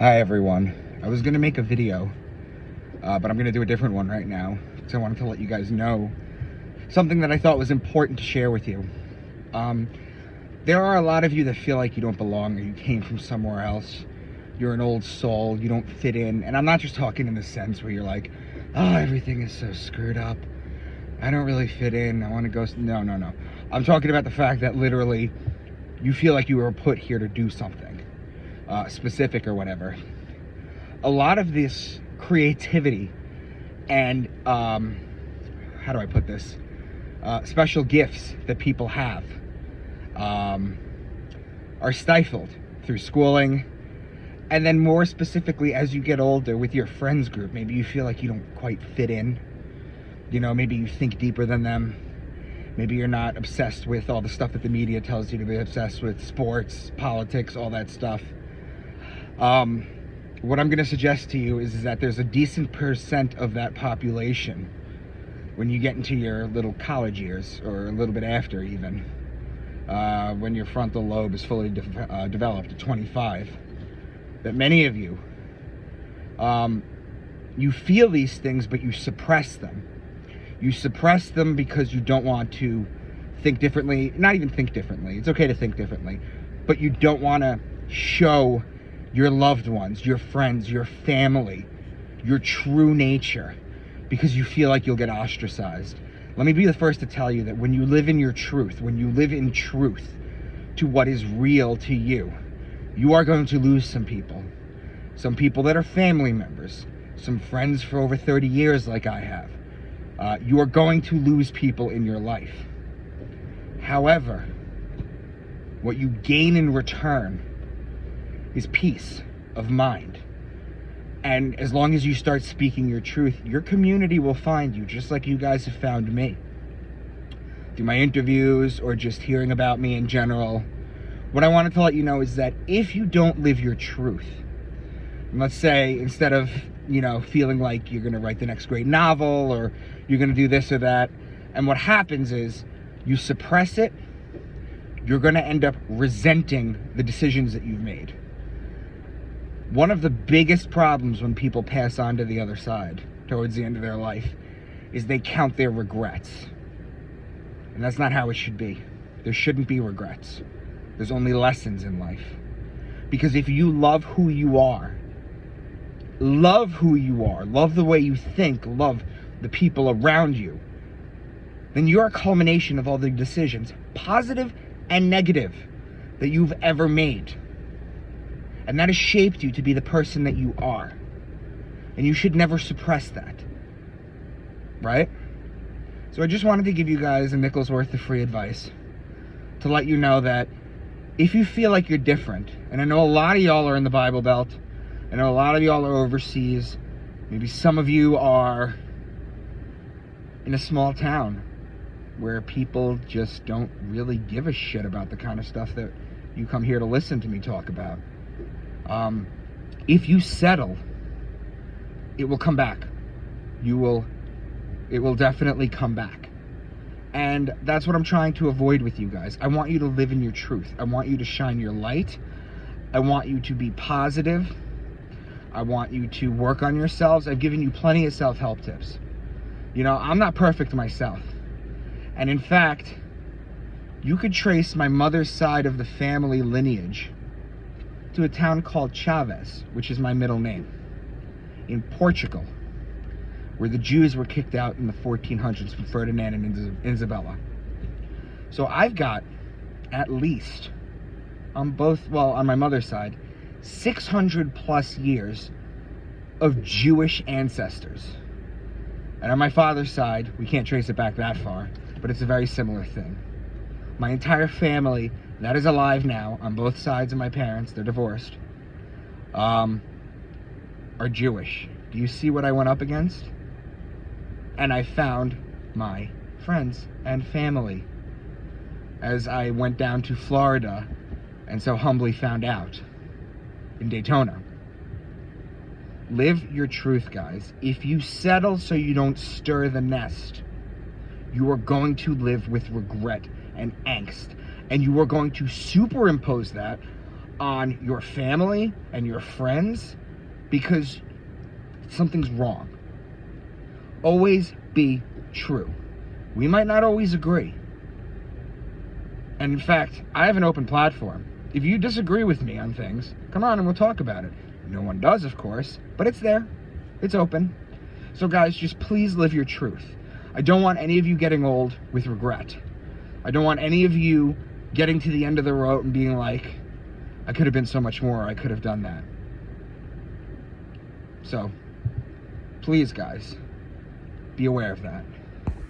Hi everyone. I was gonna make a video, but I'm gonna do a different one right now. So I wanted to let you guys know something that I thought was important to share with you. There are a lot of you that feel like you don't belong or you came from somewhere else. You're an old soul, you don't fit in. And I'm not just talking in the sense where you're like, oh, everything is so screwed up. I don't really fit in. I want to go. No. I'm talking about the fact that literally you feel like you were put here to do something specific or whatever. A lot of this creativity and how do I put this? Special gifts that people have are stifled through schooling, and then more specifically as you get older with your friends group. Maybe you feel like you don't quite fit in. You know, maybe you think deeper than them. Maybe you're not obsessed with all the stuff that the media tells you to be obsessed with, sports, politics, all that stuff. What I'm going to suggest to you is that there's a decent percent of that population when you get into your little college years, or a little bit after even, when your frontal lobe is fully developed at 25, that many of you, you feel these things, but you suppress them. You suppress them because you don't want to think differently, not even think differently. It's okay to think differently, but you don't want to show your loved ones, your friends, your family, your true nature, because you feel like you'll get ostracized. Let me be the first to tell you that when you live in your truth, when you live in truth to what is real to you, you are going to lose some people. Some people that are family members, some friends for over 30 years like I have. You are going to lose people in your life. However, what you gain in return is peace of mind. And as long as you start speaking your truth, your community will find you, just like you guys have found me. Through my interviews or just hearing about me in general. What I wanted to let you know is that if you don't live your truth, and let's say instead of, feeling like you're going to write the next great novel or you're going to do this or that, and what happens is you suppress it, you're going to end up resenting the decisions that you've made. One of the biggest problems when people pass on to the other side towards the end of their life is they count their regrets. And that's not how it should be. There shouldn't be regrets. There's only lessons in life. Because if you love who you are, love the way you think, love the people around you, then you're a culmination of all the decisions, positive and negative, that you've ever made. And that has shaped you to be the person that you are. And you should never suppress that. Right? So I just wanted to give you guys a nickel's worth of free advice to let you know that if you feel like you're different, and I know a lot of y'all are in the Bible Belt, I know a lot of y'all are overseas, maybe some of you are in a small town where people just don't really give a shit about the kind of stuff that you come here to listen to me talk about. If you settle, it will come back. It will definitely come back. And that's what I'm trying to avoid with you guys. I want you to live in your truth. I want you to shine your light. I want you to be positive. I want you to work on yourselves. I've given you plenty of self-help tips. I'm not perfect myself. And in fact, you could trace my mother's side of the family lineage to a town called Chaves, which is my middle name, in Portugal, where the Jews were kicked out in the 1400s from Ferdinand and Isabella. So I've got at least, on my mother's side, 600 plus years of Jewish ancestors. And on my father's side, we can't trace it back that far, but it's a very similar thing. My entire family that is alive now, on both sides of my parents, they're divorced, are Jewish. Do you see what I went up against? And I found my friends and family as I went down to Florida and so humbly found out in Daytona. Live your truth, guys. If you settle so you don't stir the nest, you are going to live with regret and angst. And you are going to superimpose that on your family and your friends because something's wrong. Always be true. We might not always agree. And in fact, I have an open platform. If you disagree with me on things, come on and we'll talk about it. No one does, of course, but it's there. It's open. So guys, just please live your truth. I don't want any of you getting old with regret. I don't want any of you getting to the end of the road and being like, I could have been so much more, I could have done that. So, please guys, be aware of that.